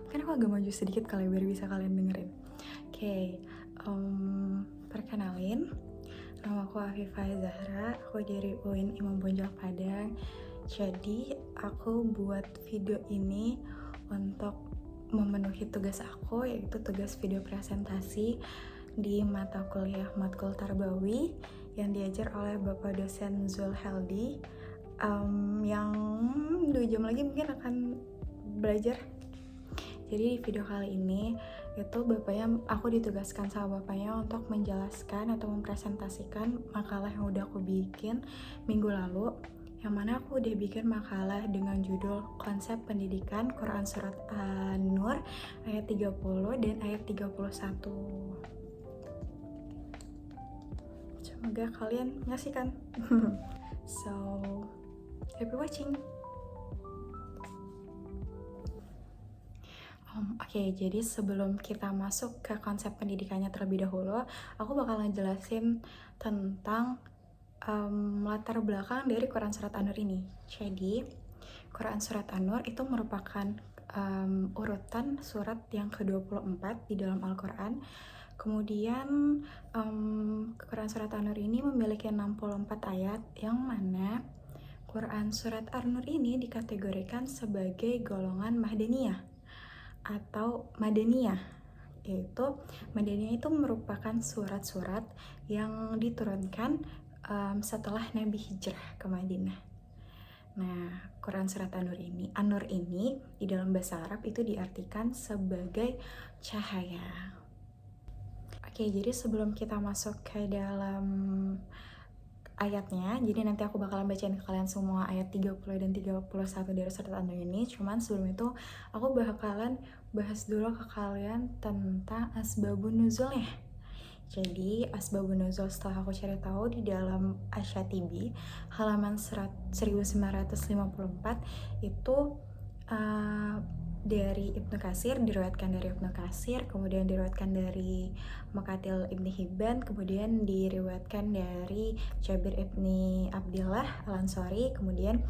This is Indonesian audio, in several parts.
Mungkin aku agak maju sedikit kali biar bisa kalian dengerin. Oke, perkenalin, nama aku Afifah Zahra, aku dari UIN Imam Bonjol Padang. Jadi aku buat video ini untuk memenuhi tugas aku, yaitu tugas video presentasi di mata kuliah Matkul Tarbawi yang diajar oleh Bapak dosen Zul Heldi, yang 2 jam lagi mungkin akan belajar. Jadi di video kali ini itu aku ditugaskan sama bapaknya untuk menjelaskan atau mempresentasikan makalah yang udah aku bikin minggu lalu, yang mana aku udah bikin makalah dengan judul Konsep Pendidikan Quran Surat An-Nur ayat 30 dan ayat 31. Semoga kalian menyaksikan. So, happy watching. Oke, jadi sebelum kita masuk ke konsep pendidikannya terlebih dahulu, aku bakal ngejelasin tentang latar belakang dari Quran Surat An-Nur ini. Jadi, Quran Surat An-Nur itu merupakan urutan surat yang ke-24 di dalam Al-Quran. Kemudian, Quran Surat An-Nur ini memiliki 64 ayat, yang mana Quran Surat An-Nur ini dikategorikan sebagai golongan Madaniyah atau Madaniyah, yaitu Madaniyah itu merupakan surat-surat yang diturunkan setelah Nabi hijrah ke Madinah. Nah, Quran Surat An-Nur ini di dalam bahasa Arab itu diartikan sebagai cahaya. Oke, jadi sebelum kita masuk ke dalam ayatnya, jadi nanti aku bakalan bacain ke kalian semua ayat 30 dan 31 dari surat An-Nur ini. Cuman sebelum itu aku bakalan bahas dulu ke kalian tentang asbabun nuzulnya. Jadi asbabun nuzul setelah aku cari tahu di dalam Asy-Syatibi halaman 1954 itu dari Ibnu Katsir, diriwayatkan dari Ibnu Katsir, kemudian diriwayatkan dari Maqatil Ibni Hibban, kemudian diriwayatkan dari Jabir Ibni Abdillah Al-Ansari. Kemudian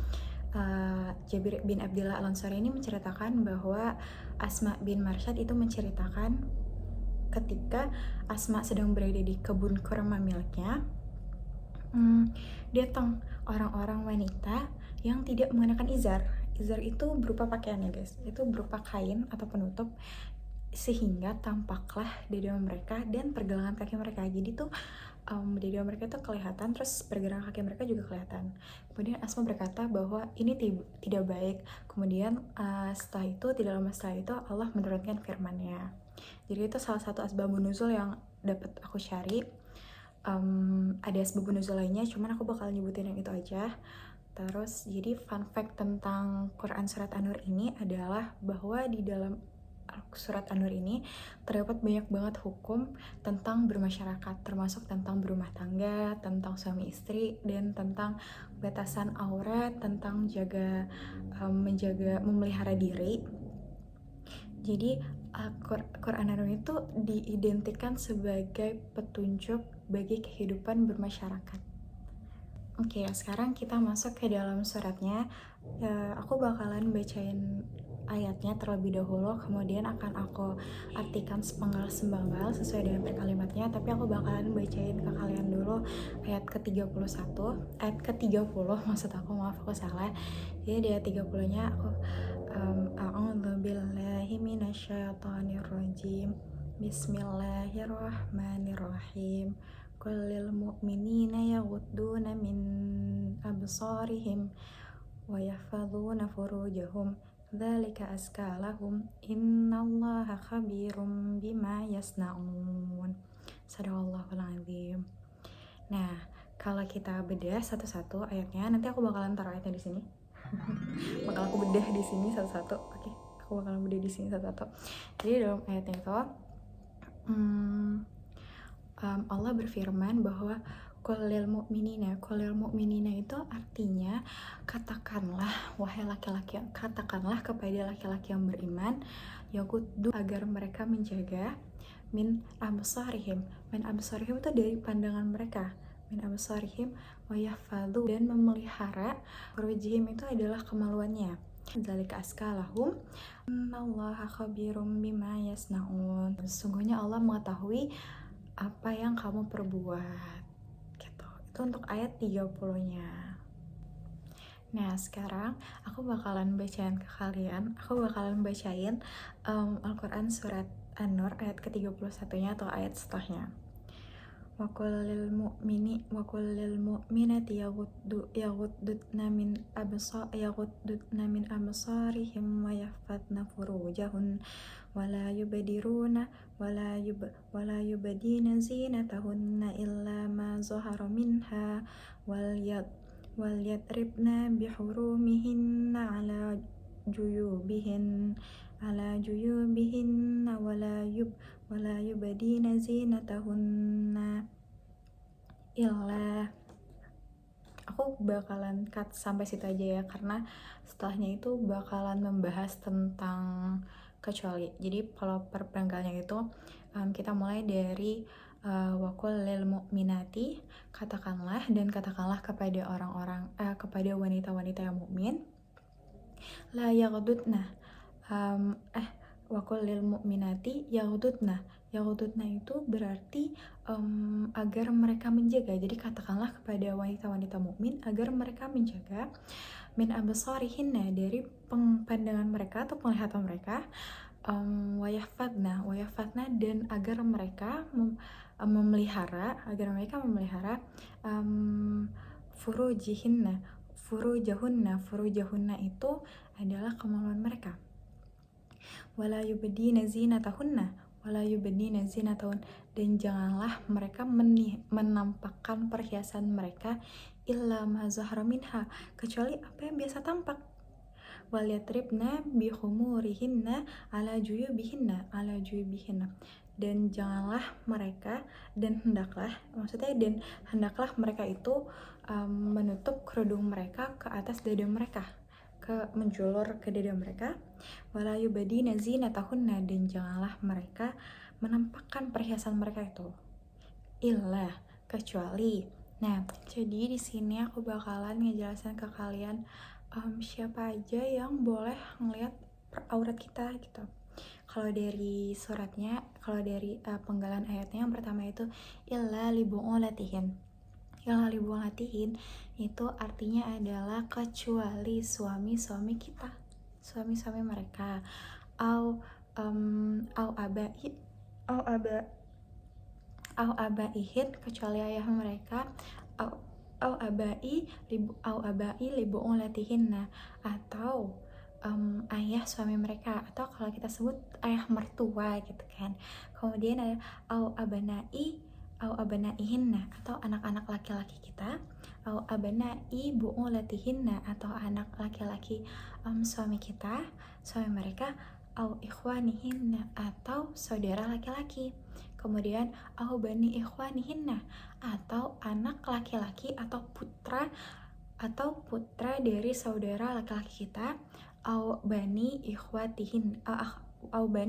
Jabir bin Abdillah Al-Ansari ini menceritakan bahwa Asma bin Marsyad itu menceritakan ketika Asma sedang berada di kebun kurma miliknya, datang orang-orang wanita yang tidak mengenakan izar. Izar itu berupa pakaian ya guys, itu berupa kain atau penutup sehingga tampaklah dada mereka dan pergelangan kaki mereka. Jadi tuh dada mereka tuh kelihatan, terus pergelangan kaki mereka juga kelihatan. Kemudian Asma berkata bahwa ini tidak baik. Kemudian tidak lama setelah itu Allah menurunkan firman-Nya. Jadi itu salah satu asbabun nuzul yang dapat aku cari. Ada asbabun nuzul lainnya, cuman aku bakal nyebutin yang itu aja. Terus jadi fun fact tentang Quran Surat An-Nur ini adalah bahwa di dalam Surat An-Nur ini terdapat banyak banget hukum tentang bermasyarakat, termasuk tentang berumah tangga, tentang suami istri, dan tentang batasan aurat, tentang memelihara diri. Jadi Quran An-Nur itu diidentikan sebagai petunjuk bagi kehidupan bermasyarakat. Oke, sekarang kita masuk ke dalam suratnya. Aku bakalan bacain ayatnya terlebih dahulu, kemudian akan aku artikan sepenggal-sepenggal sesuai dengan per kalimatnya, tapi aku bakalan bacain ke kalian dulu ayat ke-31, ayat ke-30 maksud aku, maaf aku salah. Jadi di ayat 30-nya aku a'udzu billahi minasyaitonir rajim. Bismillahirrahmanirrahim. Kullil mu'minina yaghudduna min absarihim wa yahfazuna furujahum dzalika azka lahum innallaha khabirum bima yasnaun. Sadaqallahul azim. Nah, kalau kita bedah satu-satu ayatnya, nanti aku bakalan taruh ayatnya di sini. Bakal aku bedah di sini satu-satu. Oke, aku bakalan bedah di sini satu-satu. Jadi dalam ayatnya itu Allah berfirman bahwa Qulil mu'minina itu artinya katakanlah wahai laki-laki, katakanlah kepada laki-laki yang beriman, yaghuddu, agar mereka menjaga min absarihim itu dari pandangan mereka, min absarihim wa yahfadzu, dan memelihara furujihim itu adalah kemaluannya. Zalika askalahum innallaha khabirum bima yasnaun. Sesungguhnya Allah mengetahui apa yang kamu perbuat. Gitu. Itu untuk ayat 30-nya. Nah, sekarang aku bakalan bacain ke kalian. Aku bakalan bacain Al-Quran surat An-Nur ayat ke-31-nya atau ayat setelahnya. Wa kullil mu'minati yaghuddudna min absarihim wa yahfadna furujahun wala yubdina zinatahunna illa ma zahara minha wal yadribna bihurumihinna ala juyubihinna wala yubdina zinatahunna illa. Aku bakalan cut sampai situ aja ya, karena setelahnya itu bakalan membahas tentang kecuali. Jadi kalau per penggalnya itu kita mulai dari wakul lil mu'minati, katakanlah kepada orang-orang kepada wanita-wanita yang mukmin, la yaghdudna wakul lil mu'minati yaghdudna itu berarti agar mereka menjaga. Jadi katakanlah kepada wanita-wanita mukmin agar mereka menjaga min absarihinna, dari pandangan mereka atau penglihatan mereka, wayahfadna dan agar mereka memelihara furujahunna itu adalah kemaluan mereka. Wala yubdina zinatahun, dan janganlah mereka menampakkan perhiasan mereka illa ma zahara minha, kecuali apa yang biasa tampak. Wal yatribna bi khumurihinna ala juyubihinna, dan janganlah mereka hendaklah mereka itu menutup kerudung mereka ke atas dada mereka, menjulur ke dada mereka. Wala yubdina zinatahunna, dan janganlah mereka menampakkan perhiasan mereka itu illa, kecuali. Nah, jadi di sini aku bakalan ngejelasin ke kalian siapa aja yang boleh ngelihat aurat kita gitu. Kalau dari suratnya, kalau dari penggalan ayatnya yang pertama itu illa li bu'ulatihin. Illa li bu'ulatihin itu artinya adalah kecuali suami-suami kita, suami-suami mereka, au abaihin, kecuali ayah mereka, au abai libu'ulatihinna, atau ayah suami mereka, atau kalau kita sebut ayah mertua gitu kan. Kemudian ada au abanaihinna, atau anak-anak laki-laki kita, au abanai bu'ulatihinna, atau anak laki-laki suami kita, suami mereka, au ikhwanihinna, atau saudara laki-laki. Kemudian au bani ikhwanihinna, atau anak laki-laki atau putra dari saudara laki-laki kita, au bani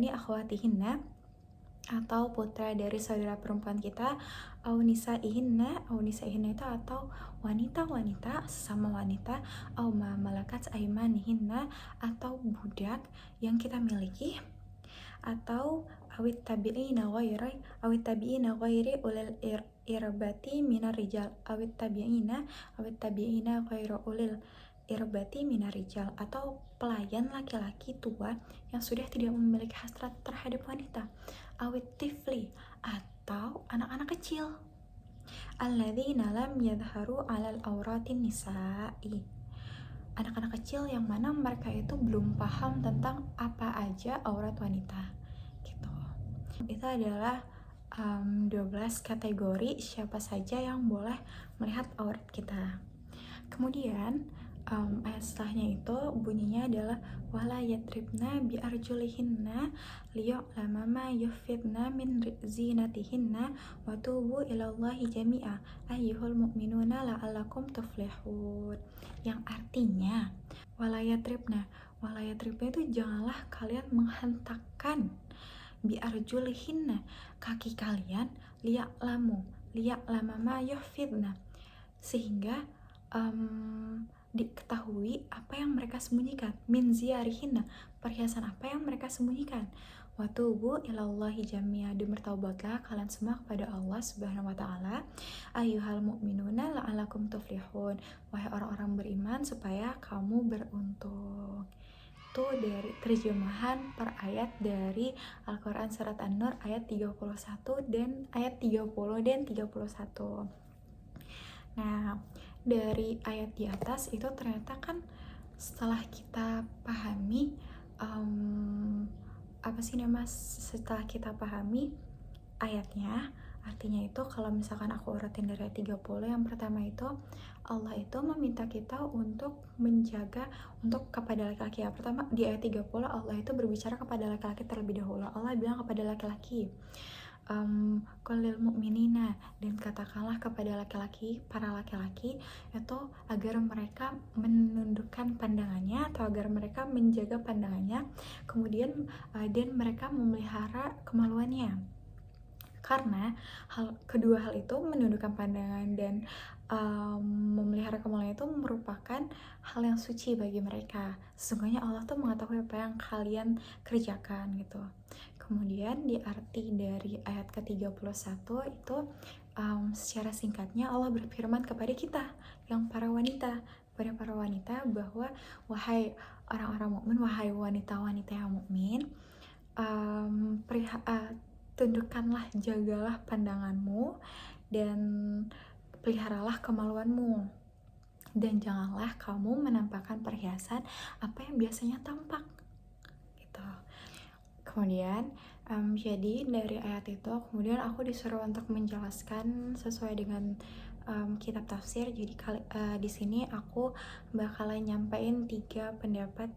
akhwatihinna, atau putra dari saudara perempuan kita, au nisaihinna itu atau wanita-wanita, sesama wanita, au ma malakat aimanihinna, atau budak yang kita miliki, atau awit tabi'ina ghairi ulil irbati minar rijal, awit tabi'ina ghairu ulil irbati minar rijal, atau pelayan laki-laki tua yang sudah tidak memiliki hasrat terhadap wanita, awit tifli, atau anak-anak kecil, alladzina lam yadharu alal auratin nisa'i, anak-anak kecil yang mana mereka itu belum paham tentang apa aja aurat wanita gitu. Itu adalah 12 kategori siapa saja yang boleh melihat aurat kita. Kemudian ayat setelahnya itu bunyinya adalah wala yatribna bi arjulihinna liya'lama ma yufidna min zinatihinna wa tubu ilallahi jami'a ayyuhal mu'minuna la'allakum tuflihun, yang artinya wala yatribna itu janganlah kalian menghentakkan bi arjulihinna, kaki kalian, liya'lama ma yufidna, sehingga diketahui apa yang mereka sembunyikan. Min ziyarihinna, perhiasan apa yang mereka sembunyikan. Watubu ilallahi jami'a, dan bertaubatlah kalian semua kepada Allah Subhanahu wa taala. Ayyuhal mu'minuna la'alakum tuflihun, wahai orang-orang beriman supaya kamu beruntung. Itu dari terjemahan per ayat dari Al-Qur'an surat An-Nur ayat 31 dan ayat 30 dan 31. Nah, dari ayat di atas itu ternyata kan setelah kita pahami setelah kita pahami ayatnya, artinya itu kalau misalkan aku urutin dari ayat 30, yang pertama itu Allah itu meminta kita untuk menjaga untuk kepada laki-laki. Ya, pertama di ayat 30 Allah itu berbicara kepada laki-laki terlebih dahulu. Allah bilang kepada laki-laki, qulil mu'minina, dan katakanlah kepada laki-laki, para laki-laki itu agar mereka menundukkan pandangannya atau agar mereka menjaga pandangannya, kemudian dan mereka memelihara kemaluannya. Karena kedua hal itu, menundukkan pandangan dan memelihara kemaluan, itu merupakan hal yang suci bagi mereka. Sesungguhnya Allah tuh mengetahui apa yang kalian kerjakan gitu. Kemudian di arti dari ayat ke-31 itu secara singkatnya Allah berfirman kepada kita yang para wanita, bahwa wahai orang-orang mukmin, wahai wanita-wanita yang mukmin, tundukkanlah, jagalah pandanganmu dan peliharalah kemaluanmu, dan janganlah kamu menampakkan perhiasan apa yang biasanya tampak gitu. Kemudian jadi dari ayat itu kemudian aku disuruh untuk menjelaskan sesuai dengan kitab tafsir. Jadi di sini aku bakalan nyampein 3 pendapat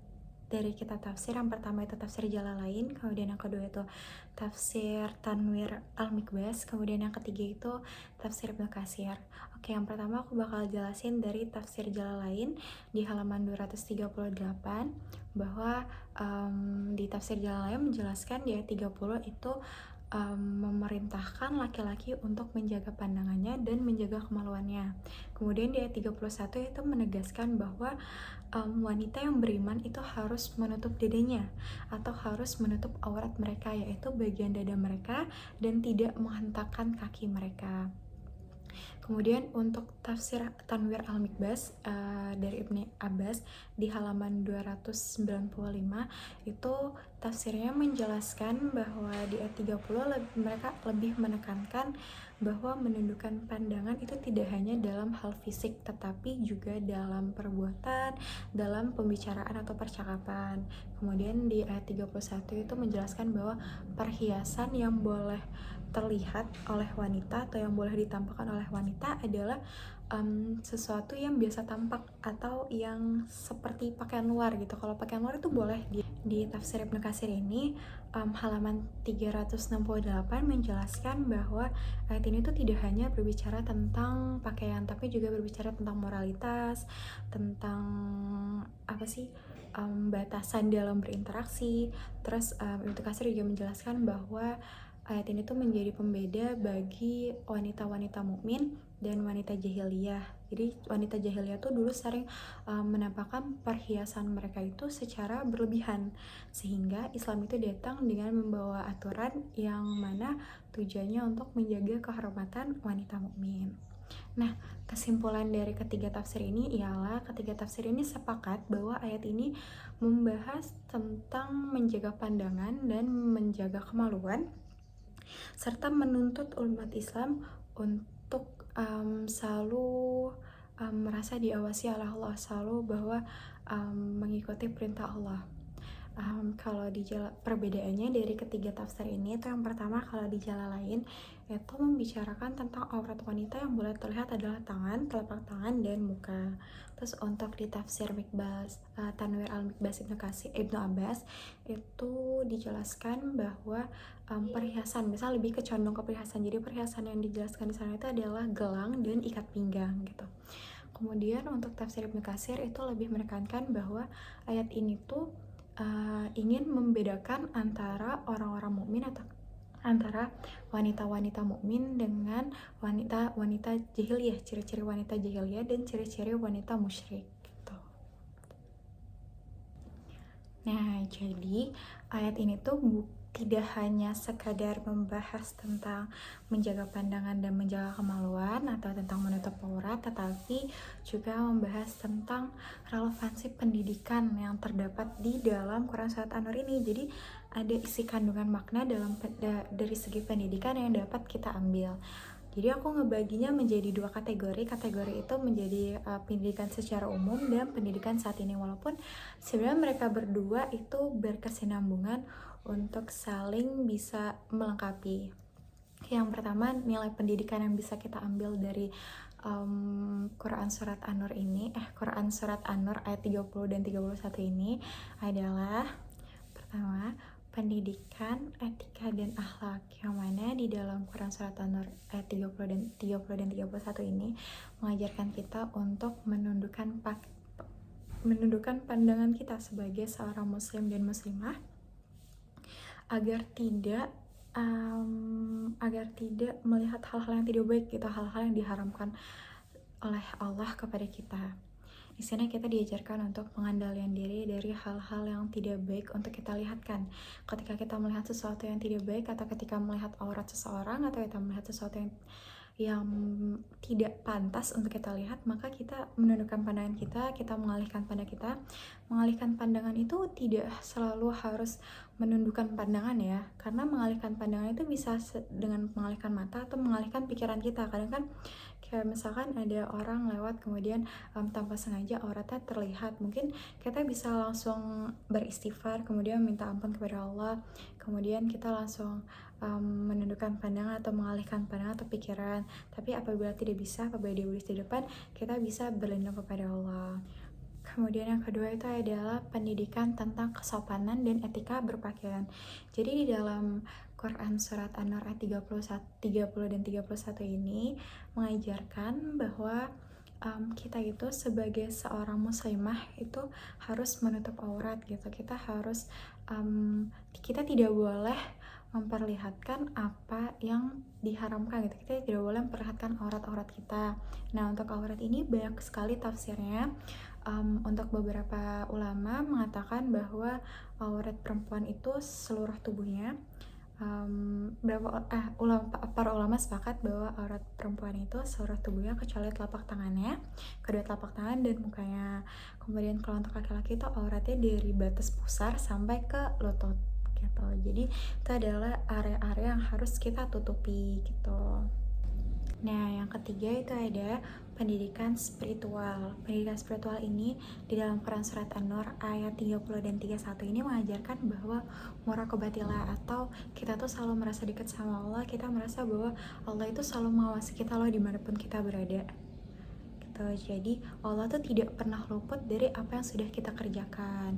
dari kitab tafsir. Yang pertama itu tafsir Jalalain, kemudian yang kedua itu tafsir Tanwir Al-Mikbas, kemudian yang ketiga itu tafsir Ibnu Katsir. Oke, yang pertama aku bakal jelasin dari tafsir Jalalain di halaman 238, bahwa di tafsir Jalalain menjelaskan di ayat 30 itu memerintahkan laki-laki untuk menjaga pandangannya dan menjaga kemaluannya. Kemudian di ayat 31 itu menegaskan bahwa wanita yang beriman itu harus menutup dadanya atau harus menutup aurat mereka, yaitu bagian dada mereka, dan tidak menghentakkan kaki mereka. Kemudian untuk tafsir Tanwir Al-Mikbas dari Ibnu Abbas di halaman 295 itu tafsirnya menjelaskan bahwa di ayat 30 mereka lebih menekankan bahwa menundukkan pandangan itu tidak hanya dalam hal fisik tetapi juga dalam perbuatan, dalam pembicaraan atau percakapan. Kemudian di ayat 31 itu menjelaskan bahwa perhiasan yang boleh terlihat oleh wanita atau yang boleh ditampakkan oleh wanita adalah sesuatu yang biasa tampak atau yang seperti pakaian luar gitu. Kalau pakaian luar itu boleh. Di tafsir Ibnu Katsir ini halaman 368 menjelaskan bahwa ayat ini tuh tidak hanya berbicara tentang pakaian, tapi juga berbicara tentang moralitas, tentang batasan dalam berinteraksi. Terus Ibnu Katsir juga menjelaskan bahwa ayat ini tuh menjadi pembeda bagi wanita-wanita mukmin dan wanita jahiliyah. Jadi wanita jahiliyah tuh dulu sering menampakkan perhiasan mereka itu secara berlebihan, sehingga Islam itu datang dengan membawa aturan yang mana tujuannya untuk menjaga kehormatan wanita mukmin. Nah, kesimpulan dari ketiga tafsir ini ialah ketiga tafsir ini sepakat bahwa ayat ini membahas tentang menjaga pandangan dan menjaga kemaluan, serta menuntut umat Islam untuk selalu merasa diawasi oleh Allah, selalu bahwa mengikuti perintah Allah. Kalau di perbedaannya dari ketiga tafsir ini itu yang pertama, kalau di Jalalain itu membicarakan tentang aurat wanita yang boleh terlihat adalah tangan, telapak tangan, dan muka. Terus untuk di tafsir Mikbas, Tanwir Al-Mikbas Ibnu Abbas itu dijelaskan bahwa perhiasan, misal lebih kecondong ke perhiasan. Jadi perhiasan yang dijelaskan di sana itu adalah gelang dan ikat pinggang gitu. Kemudian untuk tafsir Ibnu Katsir itu lebih menekankan bahwa ayat ini tuh ingin membedakan antara orang-orang mukmin atau antara wanita-wanita mukmin dengan wanita-wanita jahiliyah, ciri-ciri wanita jahiliyah dan ciri-ciri wanita musyrik gitu. Nah, jadi ayat ini tuh tidak hanya sekadar membahas tentang menjaga pandangan dan menjaga kemaluan atau tentang menutup aurat, tetapi juga membahas tentang relevansi pendidikan yang terdapat di dalam Quran Surat An-Nur ini. Jadi ada isi kandungan makna dari segi pendidikan yang dapat kita ambil. Jadi aku ngebaginya menjadi dua kategori. Kategori itu menjadi pendidikan secara umum dan pendidikan saat ini. Walaupun sebenarnya mereka berdua itu berkesinambungan untuk saling bisa melengkapi. Yang pertama, nilai pendidikan yang bisa kita ambil dari Quran Surat An-Nur ini, Quran Surat An-Nur ayat 30 dan 31 ini adalah pertama, pendidikan, etika, dan akhlak, yang mana di dalam Quran Surat An-Nur ayat 30 dan 31 ini mengajarkan kita untuk menundukkan pandangan kita sebagai seorang muslim dan muslimah agar tidak melihat hal-hal yang tidak baik gitu, hal-hal yang diharamkan oleh Allah kepada kita. Di sini kita diajarkan untuk pengendalian diri dari hal-hal yang tidak baik untuk kita lihatkan. Ketika kita melihat sesuatu yang tidak baik, atau ketika melihat aurat seseorang, atau kita melihat sesuatu yang tidak pantas untuk kita lihat, maka kita menundukkan pandangan kita mengalihkan pandangan kita. Mengalihkan pandangan itu tidak selalu harus menundukkan pandangan ya, karena mengalihkan pandangan itu bisa dengan mengalihkan mata atau mengalihkan pikiran kita. Kadang kan kayak misalkan ada orang lewat kemudian tanpa sengaja auratnya terlihat, mungkin kita bisa langsung beristighfar, kemudian minta ampun kepada Allah, kemudian kita langsung menundukkan pandangan atau mengalihkan pandangan atau pikiran. Tapi apabila tidak bisa, apabila dia berdiri di depan, kita bisa berlindung kepada Allah. Kemudian yang kedua itu adalah pendidikan tentang kesopanan dan etika berpakaian. Jadi di dalam Quran Surat An-Nur ayat 30 dan 31 ini mengajarkan bahwa kita itu sebagai seorang muslimah itu harus menutup aurat gitu. Kita tidak boleh memperlihatkan apa yang diharamkan gitu. Kita tidak boleh memperlihatkan aurat-aurat kita. Nah, untuk aurat ini banyak sekali tafsirnya. Untuk beberapa ulama mengatakan bahwa aurat perempuan itu seluruh tubuhnya. Para ulama sepakat bahwa aurat perempuan itu seluruh tubuhnya kecuali telapak tangannya, kedua telapak tangan dan mukanya. Kemudian kalau untuk laki-laki itu auratnya dari batas pusar sampai ke lutut gitu. Jadi itu adalah area-area yang harus kita tutupi gitu. Nah, yang ketiga itu ada pendidikan spiritual. Pendidikan spiritual ini di dalam Quran Surat An-Nur ayat 30 dan 31 ini mengajarkan bahwa muraqabatilah, atau kita tuh selalu merasa dekat sama Allah, kita merasa bahwa Allah itu selalu mengawasi kita loh dimanapun kita berada. Gitu. Jadi Allah tuh tidak pernah luput dari apa yang sudah kita kerjakan.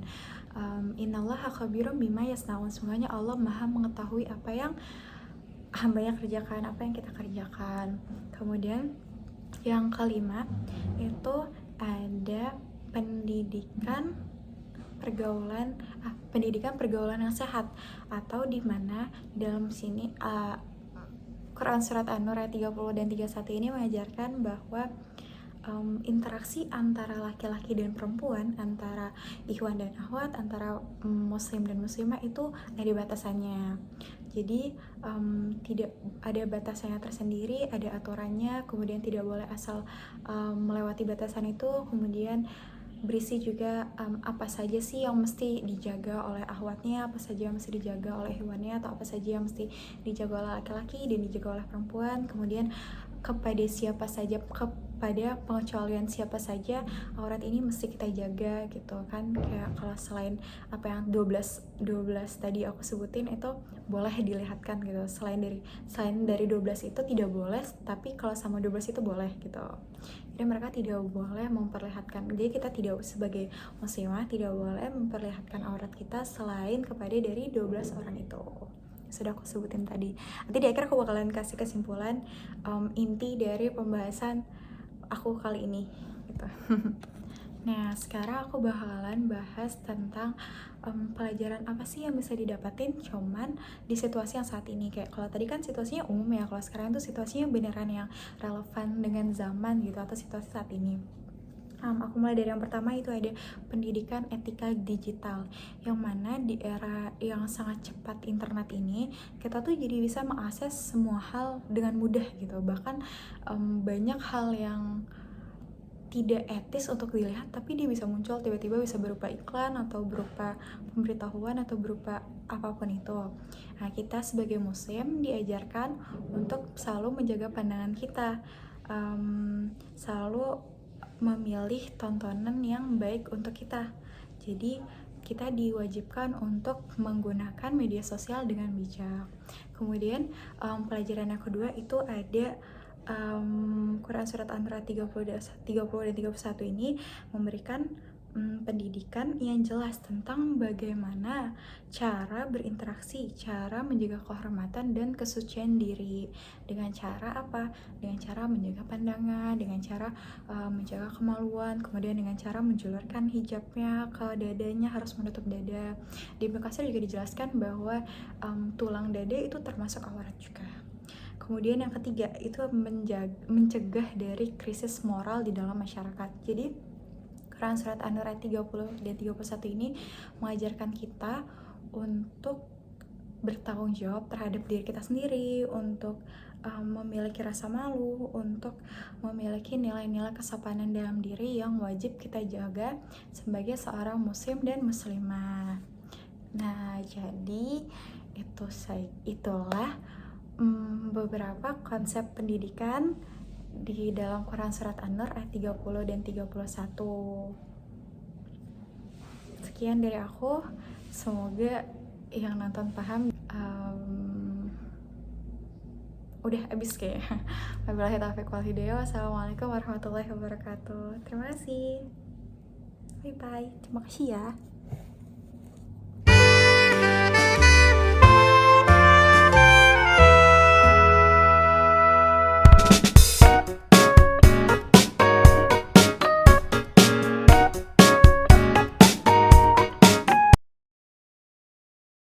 Innallaha khabirum bima yasnaun. Sungguhnya Allah Maha mengetahui apa yang hambanya kerjakan, apa yang kita kerjakan. Kemudian yang kelima itu ada pendidikan pergaulan yang sehat, atau di mana dalam sini Quran Surat An-Nur ayat 30 dan 31 ini mengajarkan bahwa interaksi antara laki-laki dan perempuan, antara ikhwan dan akhwat, antara muslim dan muslimah itu ada batasannya. Jadi tidak ada batasannya tersendiri, ada aturannya, kemudian tidak boleh asal melewati batasan itu. Kemudian berisi juga apa saja sih yang mesti dijaga oleh akhwatnya, apa saja yang mesti dijaga oleh ikhwannya, atau apa saja yang mesti dijaga oleh laki-laki dan dijaga oleh perempuan. Kemudian kepada pengecualian siapa saja aurat ini mesti kita jaga gitu kan. Kayak kalau selain apa yang 12 tadi aku sebutin itu boleh dilihatkan gitu, selain dari 12 itu tidak boleh, tapi kalau sama 12 itu boleh gitu. Jadi mereka tidak boleh memperlihatkan, jadi kita tidak, sebagai muslimah tidak boleh memperlihatkan aurat kita selain kepada dari 12 orang itu sudah aku sebutin tadi. Nanti di akhir aku bakalan kasih kesimpulan inti dari pembahasan aku kali ini gitu. Nah, sekarang aku bakalan bahas tentang pelajaran apa sih yang bisa didapatin cuman di situasi yang saat ini. Kayak kalau tadi kan situasinya umum ya, kalau sekarang tuh situasinya beneran yang relevan dengan zaman gitu, atau situasi saat ini. Aku mulai dari yang pertama, itu ada pendidikan etika digital, yang mana di era yang sangat cepat internet ini, kita tuh jadi bisa mengakses semua hal dengan mudah gitu. Bahkan banyak hal yang tidak etis untuk dilihat, tapi dia bisa muncul tiba-tiba, bisa berupa iklan atau berupa pemberitahuan atau berupa apapun itu. Nah, kita sebagai muslim diajarkan untuk selalu menjaga pandangan kita, selalu memilih tontonan yang baik untuk kita. Jadi kita diwajibkan untuk menggunakan media sosial dengan bijak. Kemudian pelajaran yang kedua itu ada Quran Surat An-Nur 30 dan 31 ini memberikan pendidikan yang jelas tentang bagaimana cara berinteraksi, cara menjaga kehormatan dan kesucian diri. Dengan cara apa? Dengan cara menjaga pandangan, dengan cara menjaga kemaluan, kemudian dengan cara menjulurkan hijabnya ke dadanya, harus menutup dada. Di Ibnu Katsir juga dijelaskan bahwa tulang dada itu termasuk aurat juga. Kemudian yang ketiga itu mencegah dari krisis moral di dalam masyarakat. Jadi Quran Surat An-Nur ayat 30 dan 31 ini mengajarkan kita untuk bertanggung jawab terhadap diri kita sendiri, untuk memiliki rasa malu, untuk memiliki nilai-nilai kesopanan dalam diri yang wajib kita jaga sebagai seorang muslim dan muslimah. Nah, jadi itulah beberapa konsep pendidikan di dalam Quran Surat An-Nur ayat 30 dan 31. Sekian dari aku, semoga yang nonton paham. Udah habis kayaknya. Wabillahi taufiq wal hidayah. Wassalamualaikum warahmatullahi wabarakatuh. Terima kasih. Bye bye. Terima kasih ya.